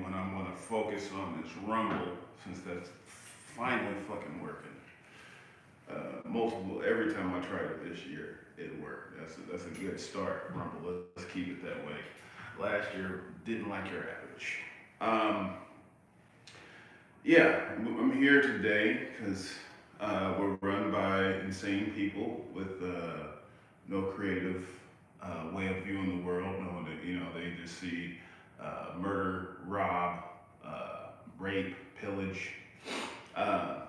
when I'm gonna focus on this Rumble, since that's finally fucking working. Multiple, every time I tried it this year, it worked. That's a good start, Rumble. Let's keep it that way. Last year, didn't like your average. Um, yeah, I'm here today because we're run by insane people with no creative way of viewing the world. No, they just see murder, rob, rape, pillage. Uh,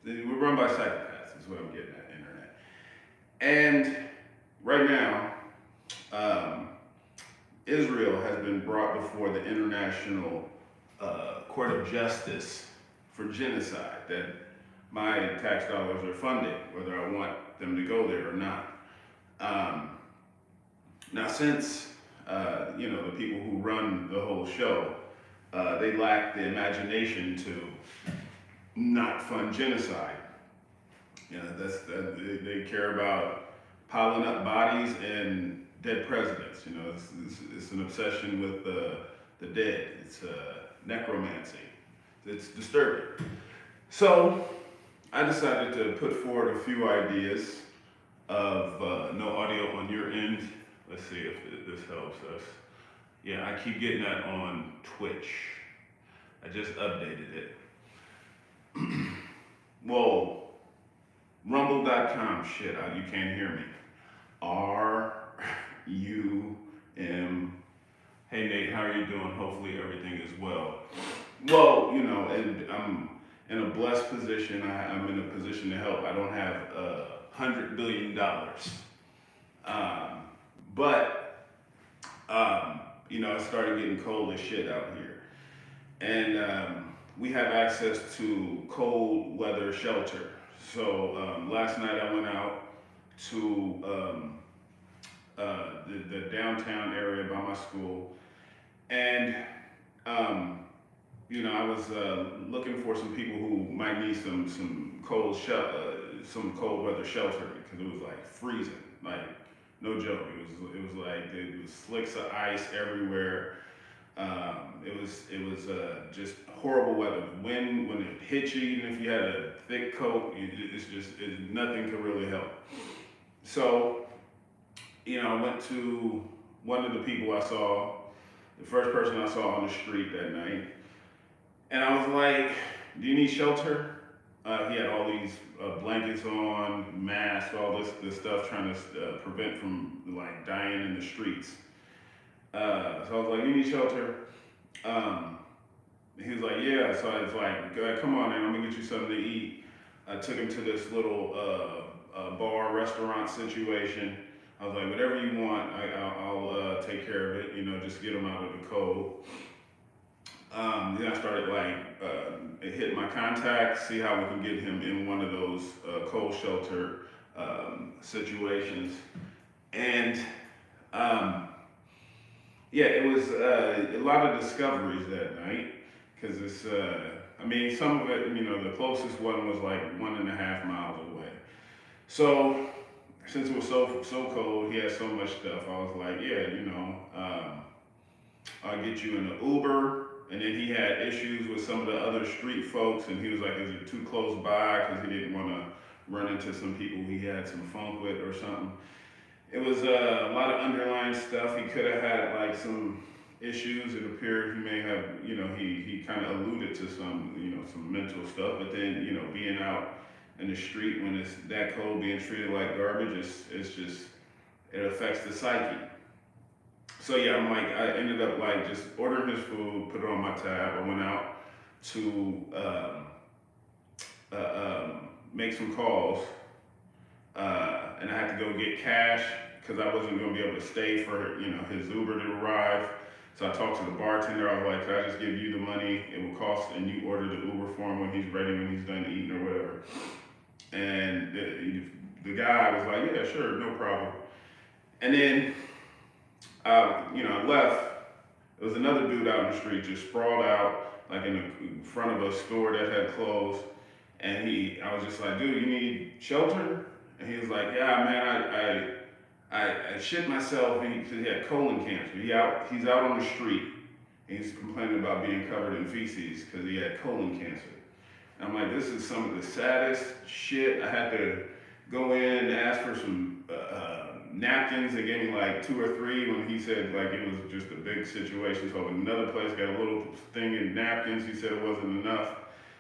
we're run by psychopaths, is what I'm getting at, internet. And right now, um, Israel has been brought before the International Court of Justice for genocide that my tax dollars are funding, whether I want them to go there or not. Um, Now, since the people who run the whole show, they lack the imagination to not fund genocide. They care about piling up bodies and dead presidents. It's an obsession with the dead. It's necromancy. It's disturbing. So I decided to put forward a few ideas of no audio on your end. Let's see if this helps us. Yeah, I keep getting that on Twitch. I just updated it. Whoa, rumble.com, shit, you can't hear me. R-U-M. Hey Nate, how are you doing? Hopefully everything is well. Well, and I'm in a blessed position. I'm in a position to help. I don't have $100 billion. But it started getting cold as shit out here. And we have access to cold weather shelter. So last night I went out to the downtown area by my school. And, I was looking for some people who might need some cold weather shelter because it was like freezing, like no joke. It was like it was slicks of ice everywhere. It was just horrible weather. The wind, when it hit you, even if you had a thick coat, nothing could really help. So, I went to one of the people I saw, the first person I saw on the street that night, and I was like, "Do you need shelter?" He had all these blankets on, masks, all this stuff, trying to prevent from like dying in the streets. So I was like, "You need shelter?" He was like, "Yeah." So I was like, "Come on, man, I'm gonna get you something to eat." I took him to this little bar restaurant situation. I was like, "Whatever you want, I'll take care of it. Just get him out of the cold." Then I started hit my contacts, see how we can get him in one of those cold shelter situations. And yeah, it was a lot of discoveries that night because some of it, the closest one was like 1.5 miles away. So since it was so cold, he had so much stuff. I was like, yeah, I'll get you in an Uber. And then he had issues with some of the other street folks, and he was like, is it too close by? Because he didn't want to run into some people he had some funk with or something. It was a lot of underlying stuff. He could have had like some issues. It appeared he may have, he kind of alluded to some mental stuff. But then, being out in the street when it's that cold, being treated like garbage, it affects the psyche. So yeah, I ended up just ordering his food, put it on my tab. I went out to make some calls, and I had to go get cash because I wasn't going to be able to stay for his Uber to arrive. So I talked to the bartender. I was like, "Could I just give you the money? It will cost, and you order the Uber for him when he's ready, when he's done eating or whatever." And the guy was like, "Yeah, sure, no problem." And then I left. There was another dude out in the street just sprawled out like in the front of a store that had closed. And I was just like, "Dude, you need shelter?" And he was like, "Yeah, man, I shit myself because he had colon cancer. He's out on the street He's complaining about being covered in feces because he had colon cancer. And I'm like, this is some of the saddest shit. I had to go in and ask for some napkins. They gave me like 2 or 3 when he said like it was just a big situation. So another place got a little thing in napkins. He said it wasn't enough.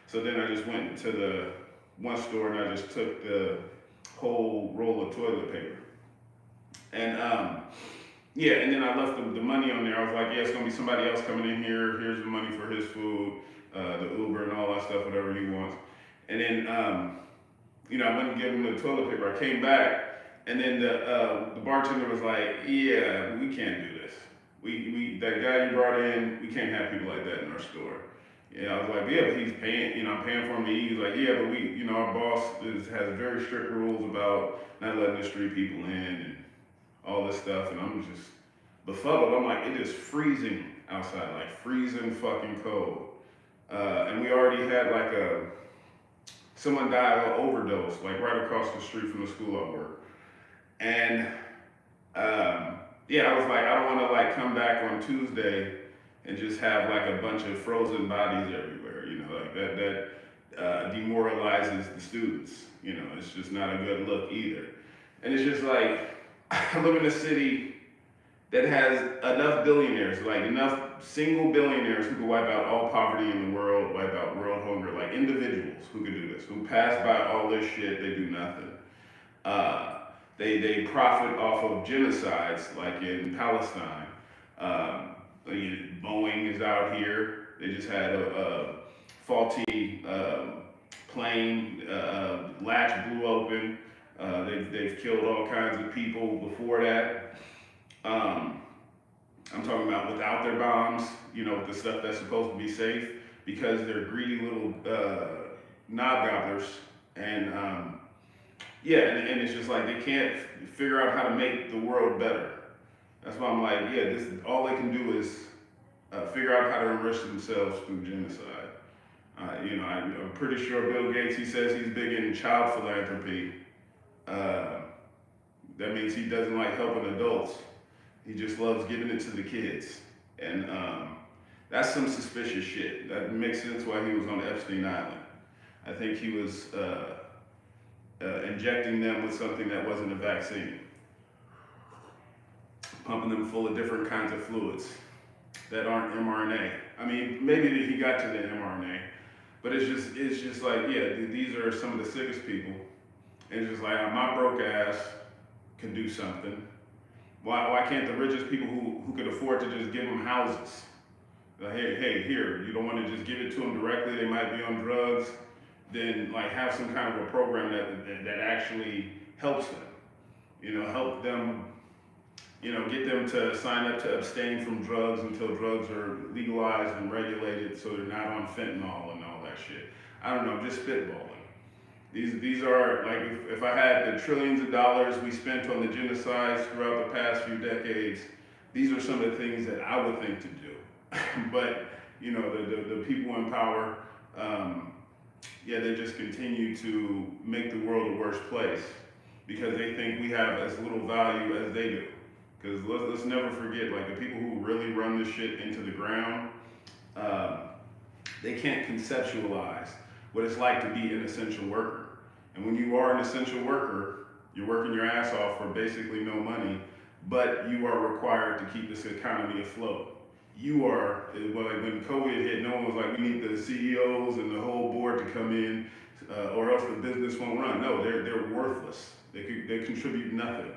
So then I just went to the one store and I just took the whole roll of toilet paper. And yeah, and then I left the money on there. I was like, yeah, it's gonna be somebody else coming in here. Here's the money for his food, the Uber and all that stuff, whatever he wants. And then, I went and gave him the toilet paper. I came back, and then the bartender was like, yeah, we can't do this. We that guy you brought in, we can't have people like that in our store. Yeah, I was like, yeah, but he's paying, I'm paying for him to eat. He's like, yeah, but our boss has very strict rules about not letting the street people in and all this stuff, and I'm just befuddled. I'm like, it is freezing outside, like freezing fucking cold. And we already had like someone died of an overdose, like right across the street from the school I work. And yeah, I was like, I don't want to like come back on Tuesday and just have like a bunch of frozen bodies everywhere, like that demoralizes the students. It's just not a good look either. And it's just like, I live in a city that has enough billionaires, like enough single billionaires who could wipe out all poverty in the world, wipe out world hunger, like individuals who could do this, who pass by all this shit, they do nothing. They profit off of genocides, like in Palestine. Boeing is out here. They just had a faulty plane, latch blew open. They've killed all kinds of people before that. I'm talking about without their bombs, the stuff that's supposed to be safe, because they're greedy little knob gobblers. And yeah, and it's just like they can't figure out how to make the world better. That's why I'm like, yeah, this all they can do is figure out how to enrich themselves through genocide. I'm pretty sure Bill Gates, he says he's big in child philanthropy. That means he doesn't like helping adults. He just loves giving it to the kids. And that's some suspicious shit. That makes sense why he was on Epstein Island. I think he was injecting them with something that wasn't a vaccine. Pumping them full of different kinds of fluids that aren't mRNA. I mean, maybe he got to the mRNA, but it's just like, yeah, these are some of the sickest people. And it's just like, my broke ass can do something. Why can't the richest people who could afford to just give them houses? Like, hey, here, you don't want to just give it to them directly, they might be on drugs, then like have some kind of a program that actually helps them. Help them, get them to sign up to abstain from drugs until drugs are legalized and regulated so they're not on fentanyl and all that shit. I don't know, I'm just spitballing. These are, like, if I had the trillions of dollars we spent on the genocides throughout the past few decades, these are some of the things that I would think to do. But, the people in power, they just continue to make the world a worse place because they think we have as little value as they do. Because let's never forget, like, the people who really run this shit into the ground, they can't conceptualize what it's like to be an essential worker. And when you are an essential worker, you're working your ass off for basically no money, but you are required to keep this economy afloat. You are, like when COVID hit, no one was like, we need the CEOs and the whole board to come in, or else the business won't run. No, they're worthless. They contribute nothing.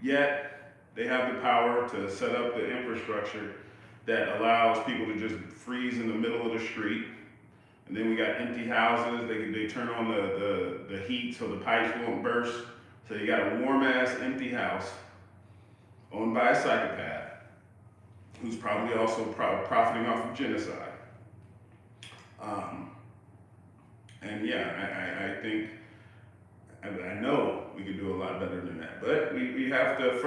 Yet, they have the power to set up the infrastructure that allows people to just freeze in the middle of the street. And then we got empty houses. They turn on the heat so the pipes won't burst. So you got a warm ass empty house owned by a psychopath who's probably also profiting off of genocide. And yeah, I think, I know we could do a lot better than that. But we have to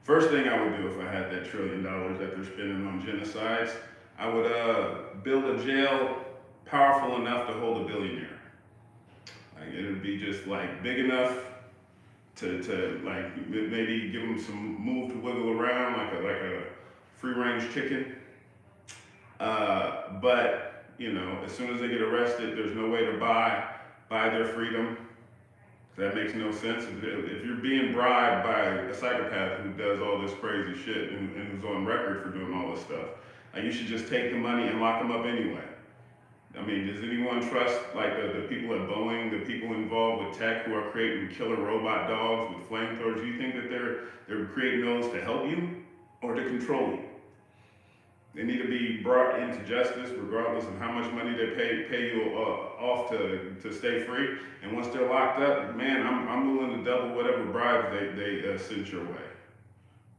first thing I would do if I had that $1 trillion that they're spending on genocides, I would build a jail powerful enough to hold a billionaire. Like it would be just like big enough to like maybe give them some move to wiggle around, like a free range chicken. But you know, as soon as they get arrested, there's no way to buy their freedom. That makes no sense. If you're being bribed by a psychopath who does all this crazy shit and who's on record for doing all this stuff, like you should just take the money and lock them up anyway. I mean, does anyone trust like the people at Boeing, the people involved with tech who are creating killer robot dogs with flamethrowers? Do you think that they're creating those to help you or to control you? They need to be brought into justice, regardless of how much money they pay you off to stay free. And once they're locked up, man, I'm willing to double whatever bribes they send your way.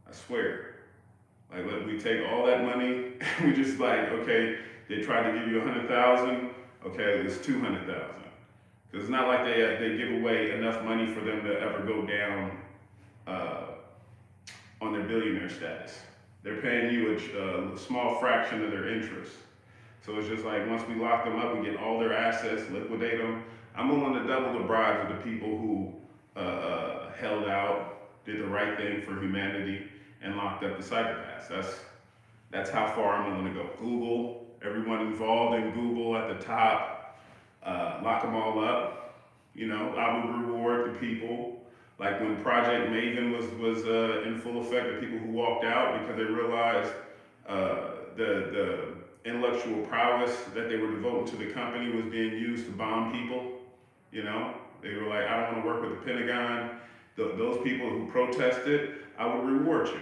I swear. Like, we take all that money, we just like, okay, they tried to give you 100,000, okay, it's 200,000. Because it's not like they give away enough money for them to ever go down on their billionaire status. They're paying you a small fraction of their interest. So it's just like, once we lock them up, we get all their assets, liquidate them. I'm willing to double the bribes of the people who held out, did the right thing for humanity, and locked up the psychopaths. That's how far I'm willing to go. Google, everyone involved in Google at the top, lock them all up. You know, I would reward the people. Like when Project Maven was in full effect, the people who walked out because they realized the intellectual prowess that they were devoting to the company was being used to bomb people. You know, they were like, I don't want to work with the Pentagon. Those people who protested, I would reward you.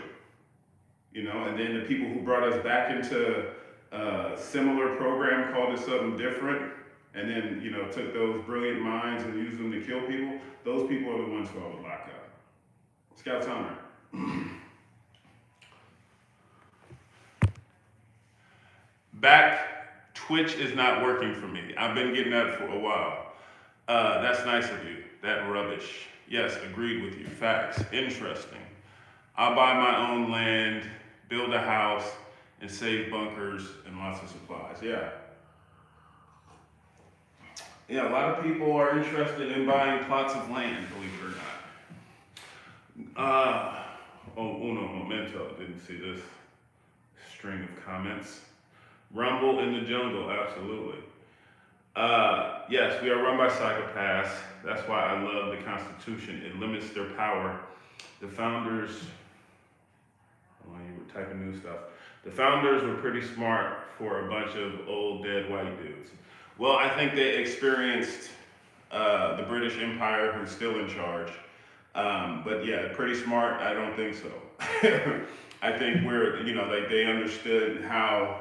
You know, and then the people who brought us back into a similar program, called it something different, and then, you know, took those brilliant minds and used them to kill people, those people are the ones who I would lock up. Scout Tumblr. Back, Twitch is not working for me. I've been getting that for a while. That's nice of you. That rubbish. Yes, agreed with you. Facts. Interesting. I'll buy my own land, build a house, and save bunkers and lots of supplies. Yeah. Yeah, a lot of people are interested in buying plots of land, believe it or not. Uno momento, didn't see this string of comments. Rumble in the jungle, absolutely. Yes, we are run by psychopaths. That's why I love the Constitution. It limits their power. The founders, while you were typing new stuff, the founders were pretty smart for a bunch of old dead white dudes. Well, I think they experienced the British Empire, who's still in charge. But yeah, pretty smart, I don't think so. I think like they understood how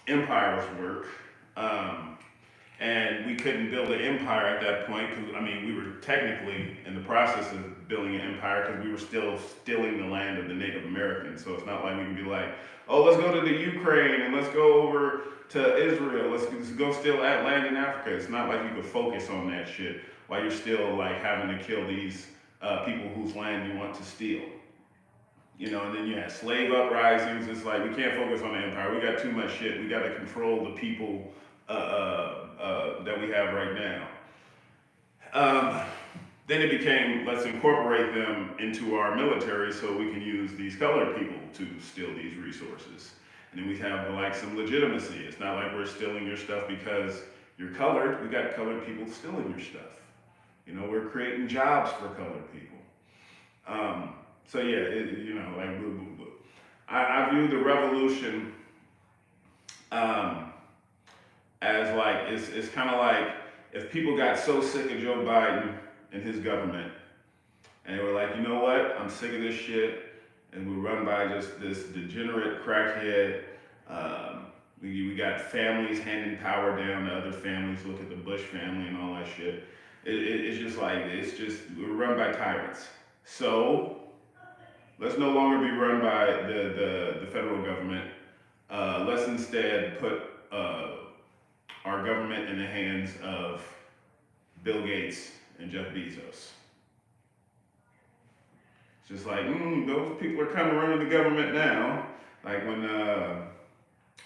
empires work. And we couldn't build an empire at that point because, I mean, we were technically in the process of building an empire because we were still stealing the land of the Native Americans. So it's not like we can be like, oh, let's go to the Ukraine and let's go over to Israel. Let's go steal that land in Africa. It's not like you could focus on that shit while you're still like having to kill these people whose land you want to steal. You know, and then you have slave uprisings. It's like, we can't focus on the empire. We got too much shit. We got to control the people that we have right now. Then it became, let's incorporate them into our military so we can use these colored people to steal these resources. And then we have like some legitimacy. It's not like we're stealing your stuff because you're colored. We got colored people stealing your stuff. You know, we're creating jobs for colored people. So yeah, like blah, blah, blah. I view the revolution as like, it's kind of like if people got so sick of Joe Biden and his government, and they were like, you know what, I'm sick of this shit, and we're run by just this degenerate crackhead. We got families handing power down to other families. Look at the Bush family and all that shit. It's just like, we're run by tyrants. So let's no longer be run by the federal government. Let's instead put our government in the hands of Bill Gates and Jeff Bezos. It's just like, those people are kind of running the government now. Like when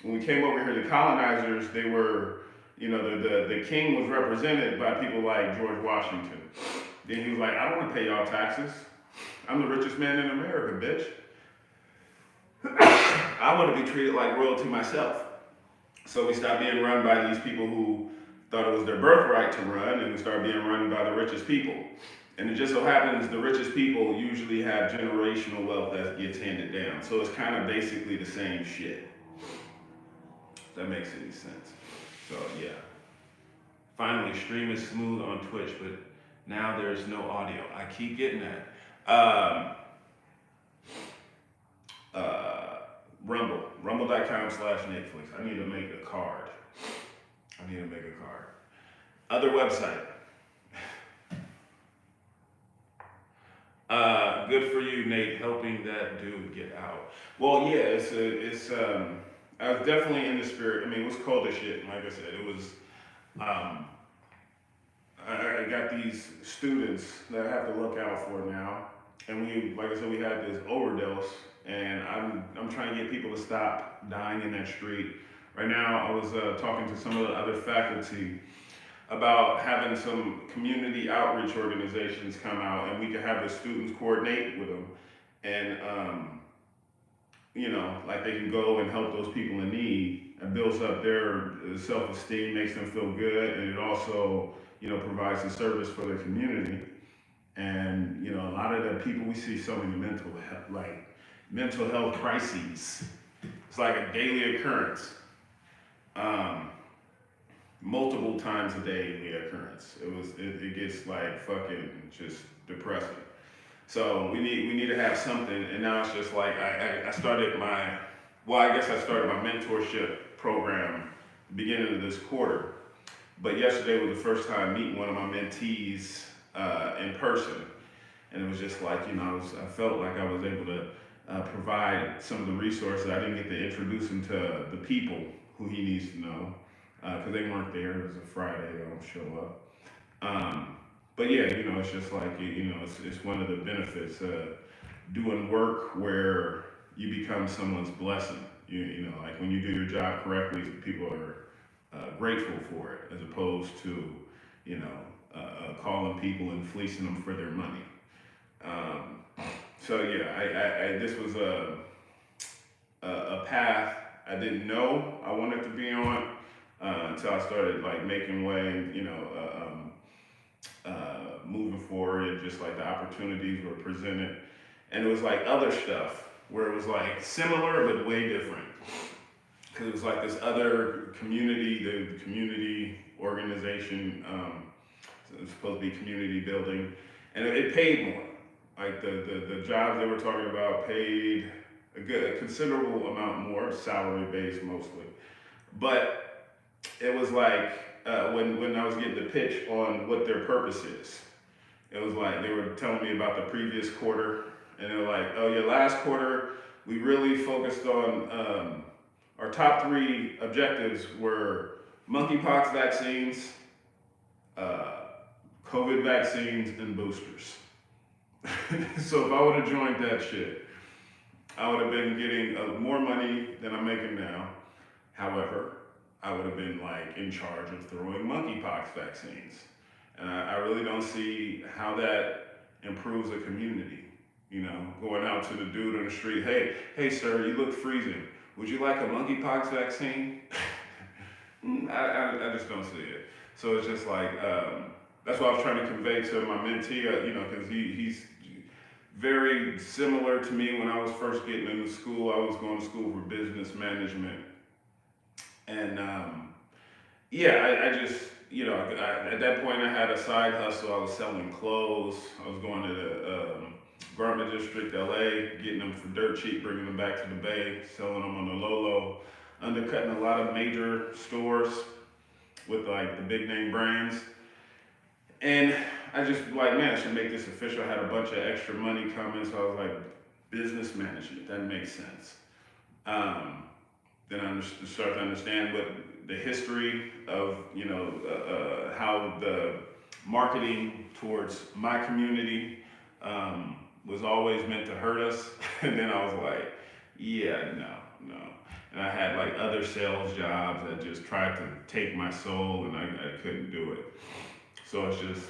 we came over here, the colonizers, they were, the king was represented by people like George Washington. Then he was like, I don't want to pay y'all taxes. I'm the richest man in America, bitch. I want to be treated like royalty myself. So we stopped being run by these people who thought it was their birthright to run, and we started being run by the richest people. And it just so happens the richest people usually have generational wealth that gets handed down. So it's kind of basically the same shit. If that makes any sense. So yeah. Finally, stream is smooth on Twitch, but now there's no audio. I keep getting that. Rumble. Rumble.com/Netflix. I need to make a card. Other website. Good for you, Nate, helping that dude get out. Well, yeah, I was definitely in the spirit. I mean, it was cold as shit. Like I said, it was, I got these students that I have to look out for now. And like I said, we had this overdose, and I'm trying to get people to stop dying in that street. Right now, I was talking to some of the other faculty about having some community outreach organizations come out, and we could have the students coordinate with them, and like they can go and help those people in need. It builds up their self-esteem, makes them feel good, and it also provides a service for their community. And a lot of the people, we see so many mental health crises. It's like a daily occurrence. Multiple times a daily occurrence. It gets like fucking just depressing. So we need to have something, and now it's just like I started my mentorship program beginning of this quarter. But yesterday was the first time meeting one of my mentees in person, and it was just like I felt like I was able to provide some of the resources. I didn't get to introduce him to the people who he needs to know because they weren't there. It was a Friday; they don't show up. But yeah, it's just like it's one of the benefits doing work where you become someone's blessing. Like when you do your job correctly, people are grateful for it, as opposed to calling people and fleecing them for their money. So yeah, this was a path I didn't know I wanted to be on until I started like making way, moving forward, and just like the opportunities were presented, and it was like other stuff where it was like similar but way different, because it was like this other community, the community organization. So it was supposed to be community building, and it paid more. Like the jobs they were talking about paid a considerable amount more, salary based mostly. But it was like when I was getting the pitch on what their purpose is, it was like they were telling me about the previous quarter, and they were like, oh yeah, last quarter we really focused on our top 3 objectives were monkeypox vaccines, COVID vaccines, and boosters. So if I would have joined that shit, I would have been getting more money than I'm making now. However, I would have been like in charge of throwing monkeypox vaccines. And I really don't see how that improves a community. Going out to the dude on the street, hey sir, you look freezing. Would you like a monkeypox vaccine? I just don't see it. So it's just like, that's what I was trying to convey to my mentee, because he's very similar to me. When I was first getting into school, I was going to school for business management. And I just, at that point I had a side hustle. I was selling clothes. I was going to the garment district, LA, getting them for dirt cheap, bringing them back to the Bay, selling them on the low, undercutting a lot of major stores with like the big name brands. And I just like, man, I should make this official. I had a bunch of extra money coming, so I was like, business management, that makes sense. Then I started to understand what the history of, how the marketing towards my community was always meant to hurt us. And then I was like, yeah, no. And I had like other sales jobs that just tried to take my soul, and I couldn't do it. So it's just,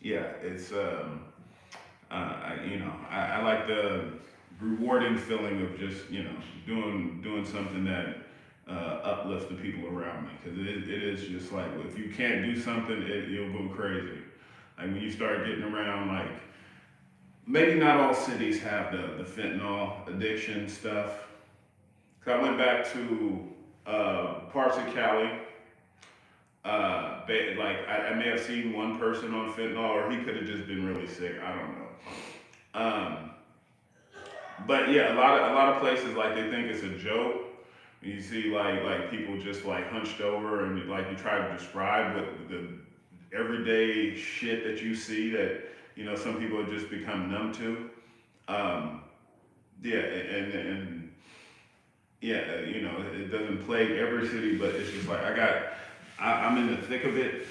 it's, I like rewarding feeling of just, you know, doing something that uplifts the people around me. Because it is just like, if you can't do something, you'll go crazy. Like when you start getting around, like, maybe not all cities have the fentanyl addiction stuff. Cause I went back to parts of Cali. I may have seen one person on fentanyl, or he could have just been really sick. I don't know. Um, but yeah, a lot of places, like, they think it's a joke. You see like people just like hunched over, and like you try to describe what the everyday shit that you see that, you know, some people have just become numb to. Um, yeah, and yeah, you know, it doesn't plague every city, but it's just like I'm in the thick of it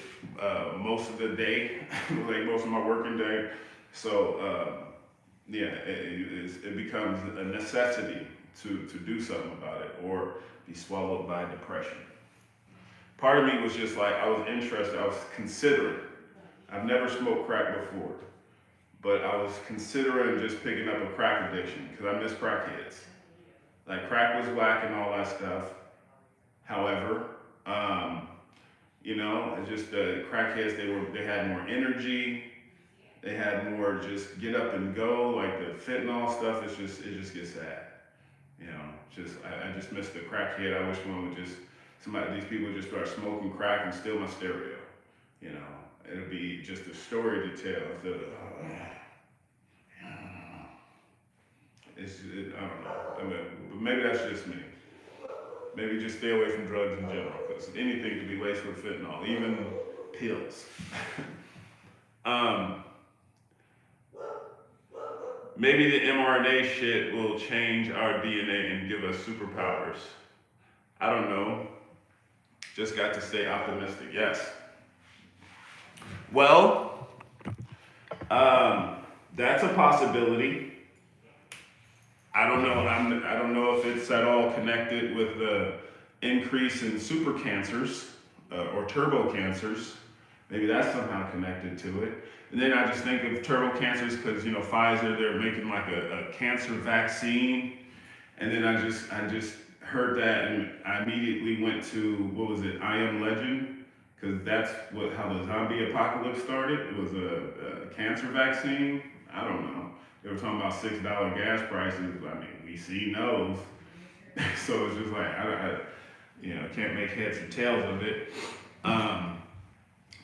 most of the day, like most of my working day. So yeah, it becomes a necessity to do something about it, or be swallowed by depression. Part of me was just like, I was interested, I was considering. I've never smoked crack before, but I was considering just picking up a crack addiction because I miss crackheads. Like, crack was whack and all that stuff. However, you know, it's just the crackheads, they had more energy. They had more just get up and go. Like the fentanyl stuff, it just gets sad. You know, I just miss the crackhead. I wish these people would just start smoking crack and steal my stereo. You know, it'll be just a story to tell. I don't know. I mean, but maybe that's just me. Maybe just stay away from drugs in general, because anything can be laced with fentanyl, even pills. um, Maybe the mRNA shit will change our DNA and give us superpowers. I don't know. Just got to stay optimistic. Yes. Well, that's a possibility. I don't know. I don't know if it's at all connected with the increase in super cancers or turbo cancers. Maybe that's somehow connected to it. And then I just think of turbo cancers because, you know, Pfizer, they're making like a cancer vaccine. And then I just heard that, and I immediately went to, what was it, I Am Legend, because that's how the zombie apocalypse started. It was a cancer vaccine. I don't know. They were talking about $6 gas prices. I mean, we see knows. So it's just like, I you know, can't make heads or tails of it.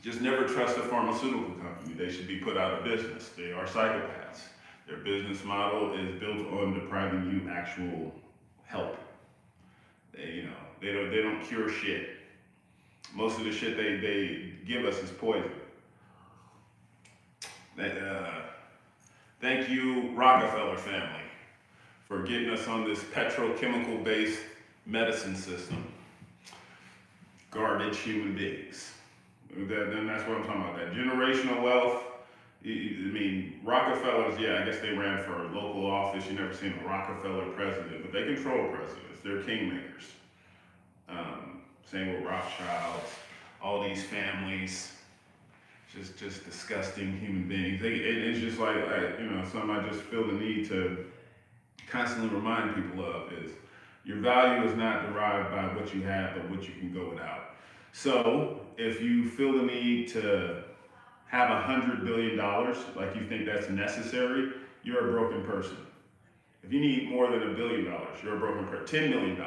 Just never trust a pharmaceutical company. They should be put out of business. They are psychopaths. Their business model is built on depriving you actual help. You know, they don't cure shit. Most of the shit they give us is poison. Thank you, Rockefeller family, for getting us on this petrochemical-based medicine system. Garbage human beings. Then that's what I'm talking about. That generational wealth. I mean, Rockefellers, yeah, I guess they ran for local office. You never seen a Rockefeller president, but they control presidents. They're kingmakers. Same with Rothschilds, all these families, just disgusting human beings. It's just like, you know, something I just feel the need to constantly remind people of is your value is not derived by what you have, but what you can go without. So if you feel the need to have $100 billion, like you think that's necessary, you're a broken person. If you need more than $1 billion, you're a broken person. $10 million,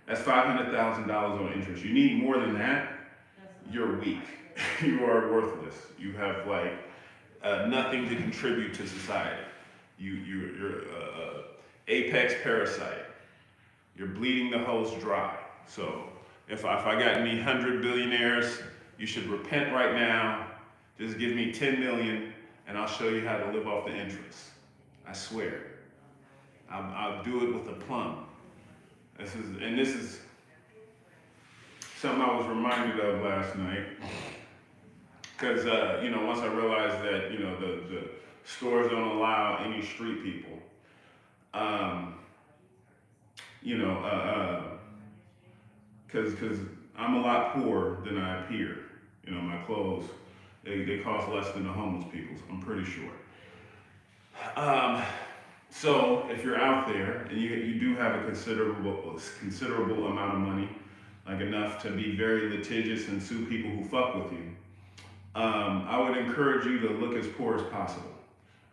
that's $500,000 on interest. You need more than that, you're weak. You are worthless. You have like nothing to contribute to society. You're apex parasite. You're bleeding the host dry. So if I got any 100 billionaires, you should repent right now. Just give me 10 million and I'll show you how to live off the interest. I swear. I'll do it with a plum. This is something I was reminded of last night. Because, you know, once I realized that, you know, the stores don't allow any street people, you know, because I'm a lot poorer than I appear. You know, my clothes, they cost less than the homeless people's, I'm pretty sure. So if you're out there and you do have a considerable amount of money, like enough to be very litigious and sue people who fuck with you, I would encourage you to look as poor as possible.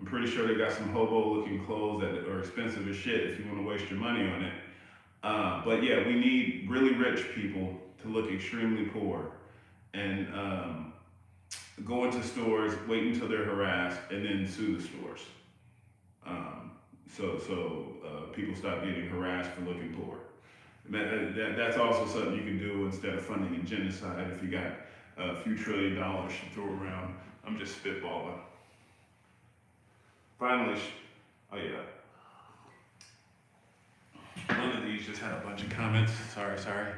I'm pretty sure they got some hobo-looking clothes that are expensive as shit if you want to waste your money on it. But yeah, we need really rich people to look extremely poor and go into stores, wait until they're harassed, and then sue the stores. Um, so people stop getting harassed for looking poor. That's also something you can do instead of funding a genocide if you got a few $1 trillion to throw around. I'm just spitballing. Finally, oh yeah. One of these just had a bunch of comments. Sorry.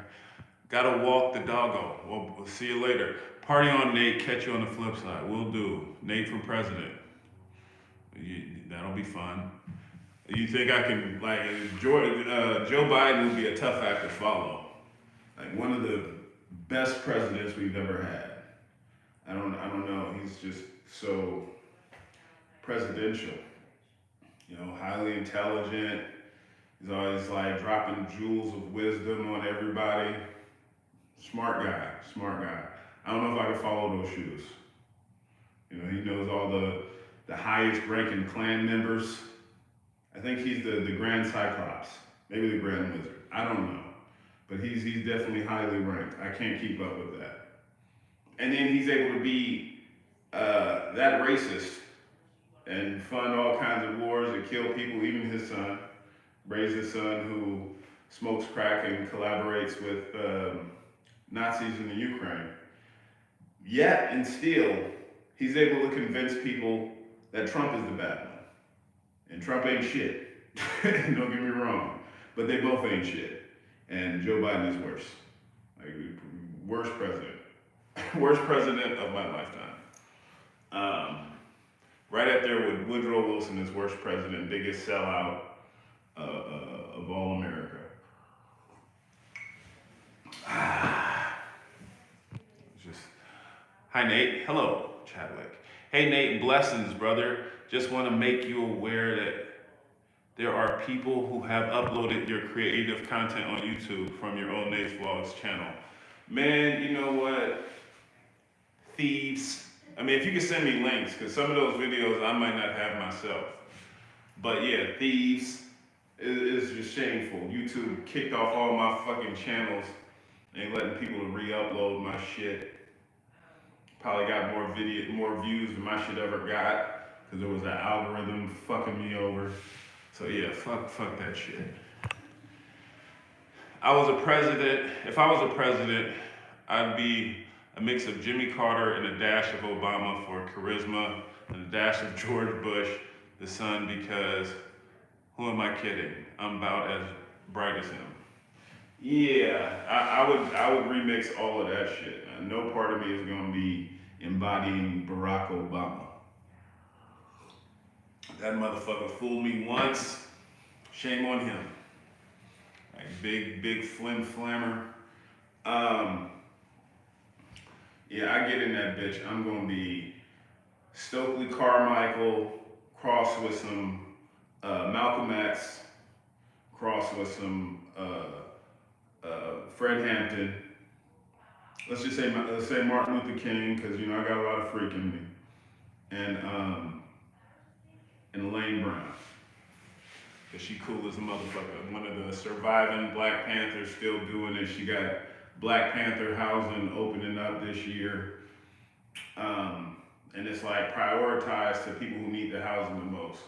Gotta walk the doggo. We'll see you later. Party on, Nate. Catch you on the flip side. Will do. Nate for president. That'll be fun. You think I can, like, Joe Biden would be a tough act to follow. Like, one of the best presidents we've ever had. I don't know. He's just so presidential. You know, highly intelligent. He's always like dropping jewels of wisdom on everybody. Smart guy. I don't know if I can follow those shoes. You know, he knows all the highest ranking clan members. I think he's the Grand Cyclops, maybe the Grand Wizard. I don't know, but he's definitely highly ranked. I can't keep up with that. And then he's able to be that racist and fund all kinds of wars and kill people, even his son. Raise his son who smokes crack and collaborates with Nazis in the Ukraine. Yet and still, he's able to convince people that Trump is the bad one. And Trump ain't shit. Don't get me wrong. But they both ain't shit. And Joe Biden is worse. Like, worst president. Worst president of my lifetime. Right up there with Woodrow Wilson as worst president, biggest sellout of all America. Hi Nate. Hello, Chadwick. Hey Nate, blessings, brother. Just want to make you aware that there are people who have uploaded your creative content on YouTube from your own NatesVlogs channel. Man, you know what? Thieves. I mean, if you could send me links, because some of those videos I might not have myself. But yeah, thieves. It's just shameful. YouTube kicked off all my fucking channels and letting people re-upload my shit. Probably got more views than my shit ever got, because there was that algorithm fucking me over. So yeah, fuck that shit. If I was a president, I'd be a mix of Jimmy Carter and a dash of Obama for charisma, and a dash of George Bush, the son, because who am I kidding? I'm about as bright as him. Yeah, I would remix all of that shit. No part of me is gonna be embodying Barack Obama. That motherfucker fooled me once. Shame on him. Like big flim flammer. Yeah, I get in that bitch. I'm gonna be Stokely Carmichael crossed with some Malcolm X, crossed with some Fred Hampton. Let's say Martin Luther King, because you know I got a lot of freak in me, and Elaine Brown, because she cool as a motherfucker. One of the surviving Black Panthers, still doing it. She got Black Panther housing opening up this year, and it's like prioritized to people who need the housing the most.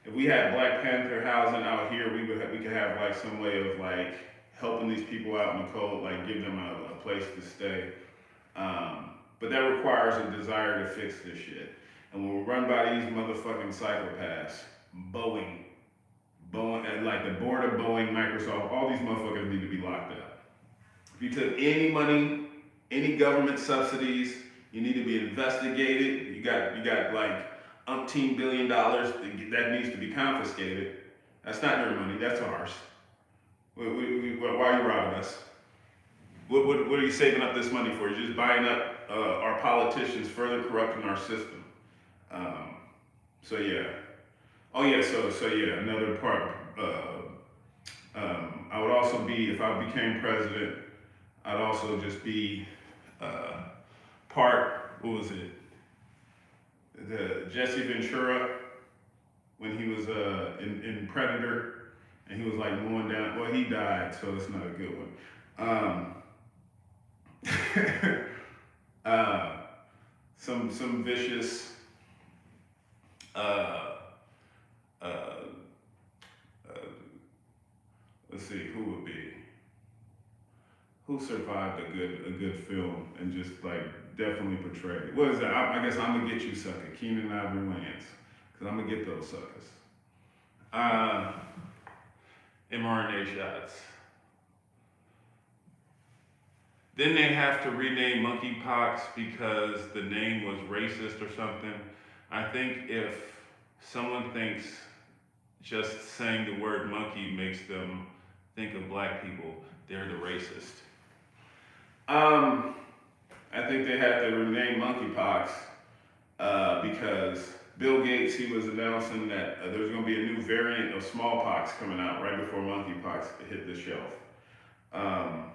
If we had Black Panther housing out here, we could have like some way of like helping these people out in the cold, like give them a place to stay. But that requires a desire to fix this shit. And when we're run by these motherfucking psychopaths, Boeing, and like the board of Boeing, Microsoft, all these motherfuckers need to be locked up. If you took any money, any government subsidies, you need to be investigated. You got like umpteen $1 billion that needs to be confiscated. That's not your money, that's ours. Why are you robbing us? What are you saving up this money for? You're just buying up our politicians, further corrupting our system. So yeah, Oh yeah, so yeah, another part. I would also be, if I became president, I'd also just be uh, part. What was it? The Jesse Ventura when he was in Predator, and he was like mowing down. Well, he died, so it's not a good one. uh, some vicious. Uh, uh, uh, let's see, who would be who survived a good film and just like definitely portrayed it. What is that? I guess I'm gonna get you, sucker, Keenan Ivory Wayans, because I'm gonna get those suckers. Uh, mRNA shots. Then they have to rename monkeypox because the name was racist or something. I think if someone thinks just saying the word monkey makes them think of black people, they're the racist. Um, I think they had to rename monkeypox because Bill Gates, he was announcing that there's going to be a new variant of smallpox coming out right before monkeypox hit the shelf. Um,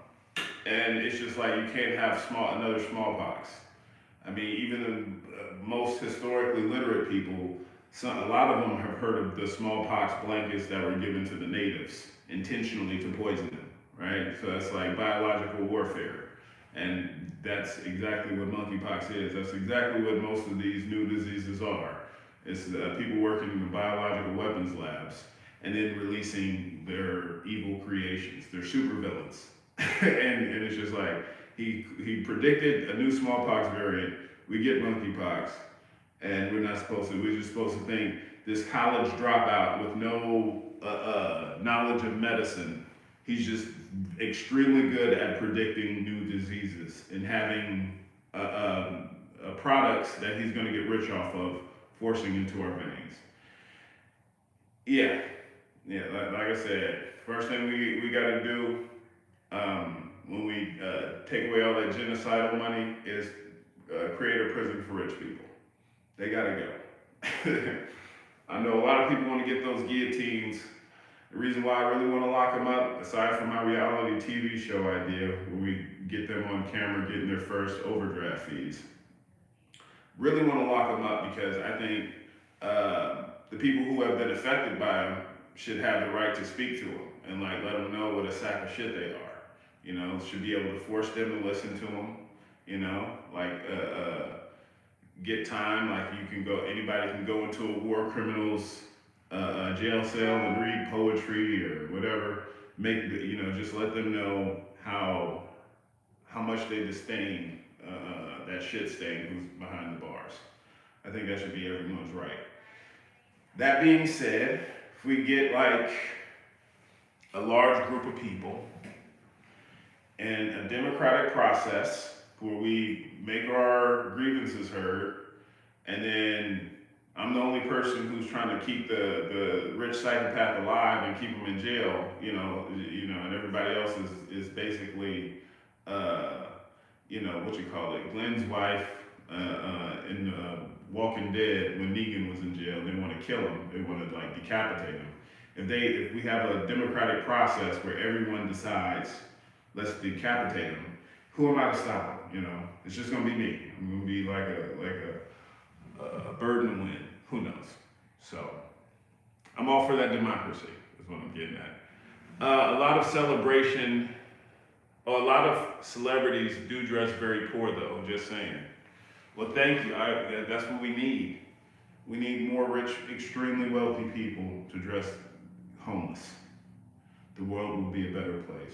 and it's just like you can't have another smallpox. I mean, even the most historically literate people, a lot of them have heard of the smallpox blankets that were given to the natives intentionally to poison them, right? So that's like biological warfare. And that's exactly what monkeypox is. That's exactly what most of these new diseases are. It's people working in the biological weapons labs and then releasing their evil creations, their supervillains. And it's just like, he predicted a new smallpox variant. We get monkeypox, and we're not supposed to. We're just supposed to think this college dropout with no knowledge of medicine. He's just extremely good at predicting new diseases and having products that he's going to get rich off of, forcing into our veins. Yeah, yeah. Like I said, first thing we got to do when we take away all that genocidal money is create a prison for rich people. They gotta go. I know a lot of people want to get those guillotines. The reason why I really want to lock them up, aside from my reality TV show idea, where we get them on camera getting their first overdraft fees, really want to lock them up because I think the people who have been affected by them should have the right to speak to them and like let them know what a sack of shit they are. You know, should be able to force them to listen to them. You know, like get time. Like you can go, anybody can go into a war criminals jail cell and read poetry or whatever. Just let them know how much they disdain that shit stain who's behind the bars. I think that should be everyone's right. That being said, if we get like a large group of people in a democratic process where we make our grievances heard, and then I'm the only person who's trying to keep the rich psychopath alive and keep him in jail, and everybody else is basically, what you call it, Glenn's wife in Walking Dead when Negan was in jail. They want to kill him. They want to like decapitate him. If we have a democratic process where everyone decides, let's decapitate him, who am I to stop him? It's just gonna be me. I'm gonna be like a bird in the wind. Who knows? So I'm all for that democracy. Is what I'm getting at. A lot of celebration. A lot of celebrities do dress very poor, though. Just saying. Well, thank you. That's what we need. We need more rich, extremely wealthy people to dress homeless. The world will be a better place.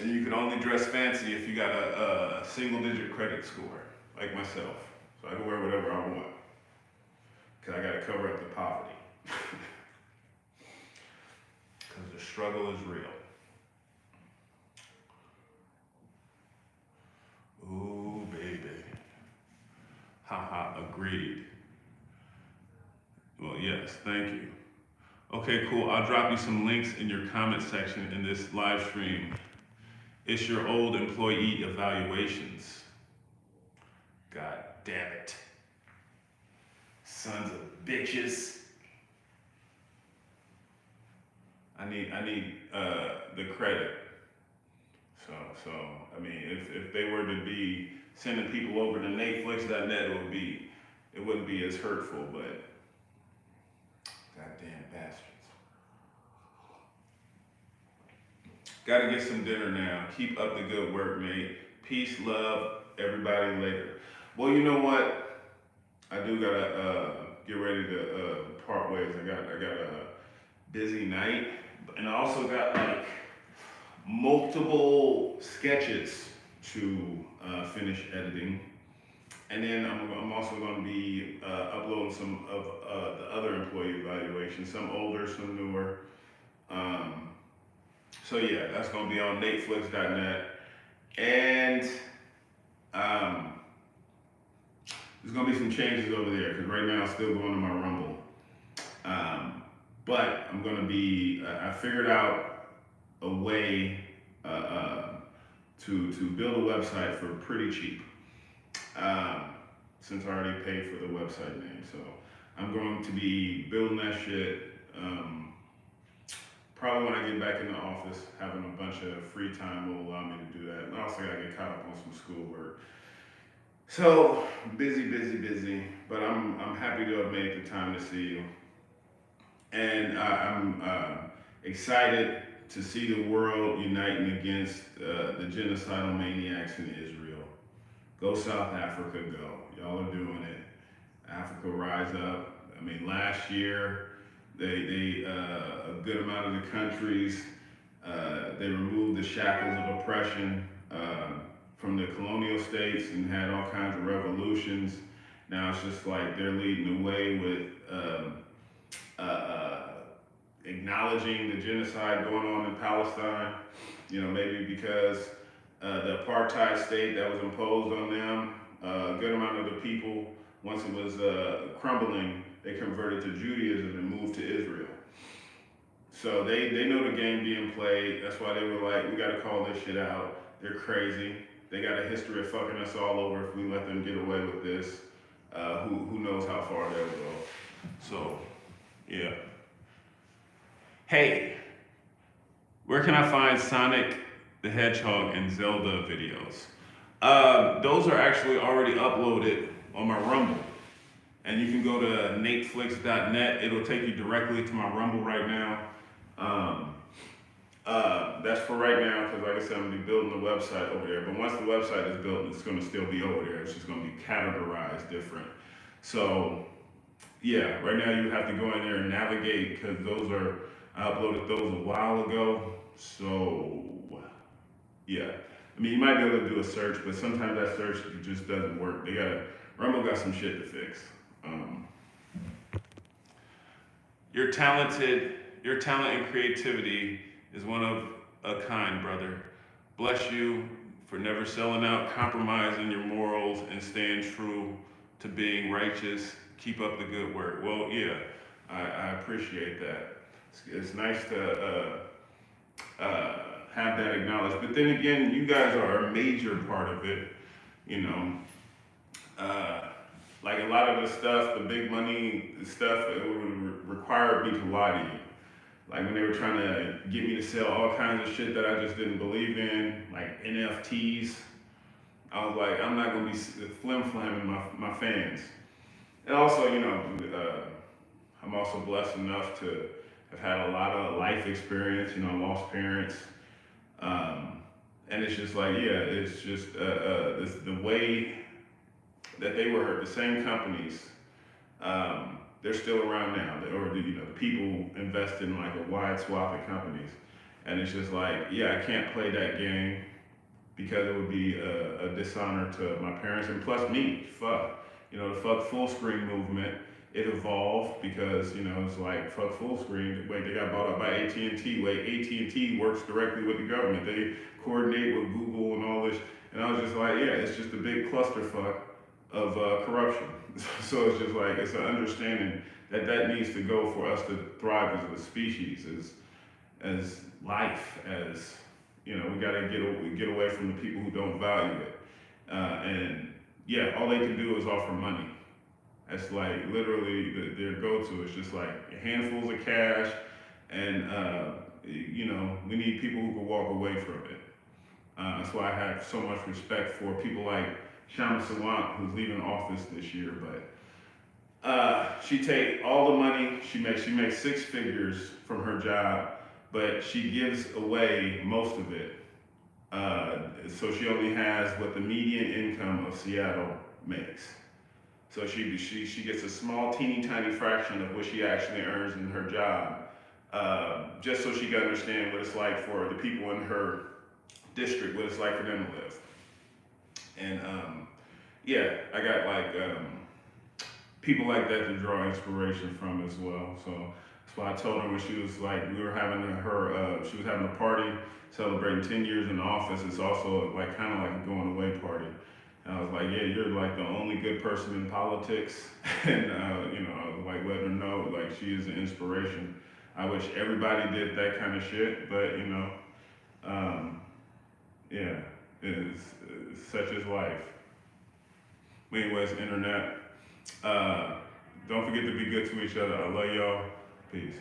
And you can only dress fancy if you got a single-digit credit score, like myself. So I can wear whatever I want, because I got to cover up the poverty. Because the struggle is real. Ooh, baby. Haha, agreed. Well, yes, thank you. Okay, cool. I'll drop you some links in your comment section in this live stream. It's your old employee evaluations. God damn it. Sons of bitches. I need the credit. So I mean, if they were to be sending people over to NatesVlogs.net, it wouldn't be as hurtful, but goddamn bastards. Gotta get some dinner now. Keep up the good work, mate. Peace, love, everybody later. Well, you know what? I do gotta get ready to part ways. I got a busy night, and I also got like multiple sketches to finish editing. And then I'm also going to be uploading some of the other employee evaluations, some older, some newer. So yeah, that's going to be on NatesVlogs.net. And there's going to be some changes over there because right now I'm still going to my Rumble. But I'm going to be, I figured out a way to build a website for pretty cheap. Since I already paid for the website name. So I'm going to be building that shit probably when I get back in the office. Having a bunch of free time will allow me to do that. And I also gotta get caught up on some schoolwork. So busy, but I'm happy to have made the time to see you. And I'm excited to see the world uniting against the genocidal maniacs in Israel. Go South Africa, go. Y'all are doing it. Africa rise up. I mean, last year, they a good amount of the countries, they removed the shackles of oppression from the colonial states and had all kinds of revolutions. Now it's just like they're leading the way with acknowledging the genocide going on in Palestine. You know, maybe because the apartheid state that was imposed on them, a good amount of the people, once it was crumbling, they converted to Judaism and moved to Israel. So they know the game being played. That's why they were like, we gotta call this shit out. They're crazy. They got a history of fucking us all over if we let them get away with this. Who knows how far they'll go. So, yeah. Hey, where can I find Sonic the Hedgehog and Zelda videos? Those are actually already uploaded on my Rumble. And you can go to NatesVlogs.net. It'll take you directly to my Rumble right now. That's for right now, because like I said, I'm gonna be building the website over there. But once the website is built, it's gonna still be over there. It's just gonna be categorized different. So yeah, right now you have to go in there and navigate, because I uploaded those a while ago. So yeah, I mean, you might be able to do a search, but sometimes that search just doesn't work. Rumble got some shit to fix. Your talent and creativity is one of a kind, brother. Bless you for never selling out, compromising your morals, and staying true to being righteous. Keep up the good work. Well, yeah, I appreciate that. It's nice to have that acknowledged. But then again, you guys are a major part of it, you know. Like a lot of the stuff, the big money stuff, it would require me to lie to you. Like when they were trying to get me to sell all kinds of shit that I just didn't believe in, like NFTs. I was like, I'm not gonna be flim-flamming my fans. And also, you know, I'm also blessed enough to have had a lot of life experience, you know, lost parents. And it's just like, yeah, it's just the way that they were, the same companies, they're still around now, or the people invest in like a wide swath of companies. And it's just like, yeah, I can't play that game because it would be a dishonor to my parents and plus me, fuck. You know, the fuck full screen movement, it evolved because, you know, it's like, fuck full screen. Wait, they got bought up by AT&T. Wait, AT&T works directly with the government. They coordinate with Google and all this. And I was just like, yeah, it's just a big clusterfuck of corruption. So it's just like, it's an understanding that needs to go for us to thrive as a species, as life, as, you know, we gotta get away from the people who don't value it. And yeah, all they can do is offer money. That's like literally their go-to. It's just like handfuls of cash, and we need people who can walk away from it. That's why I have so much respect for people like Shama Sawant, who's leaving office this year. But she take all the money she makes. She makes six figures from her job, but she gives away most of it. So she only has what the median income of Seattle makes. So she gets a small, teeny tiny fraction of what she actually earns in her job, just so she can understand what it's like for the people in her district, what it's like for them to live. And yeah, I got like people like that to draw inspiration from as well. So that's why I told her when she was like, we were having she was having a party celebrating 10 years in office. It's also like kind of like a going away party. And I was like, yeah, you're like the only good person in politics. And, I was like letting her know, like, she is an inspiration. I wish everybody did that kind of shit, but, yeah, it's such is life. But anyways, internet, don't forget to be good to each other. I love y'all. Peace.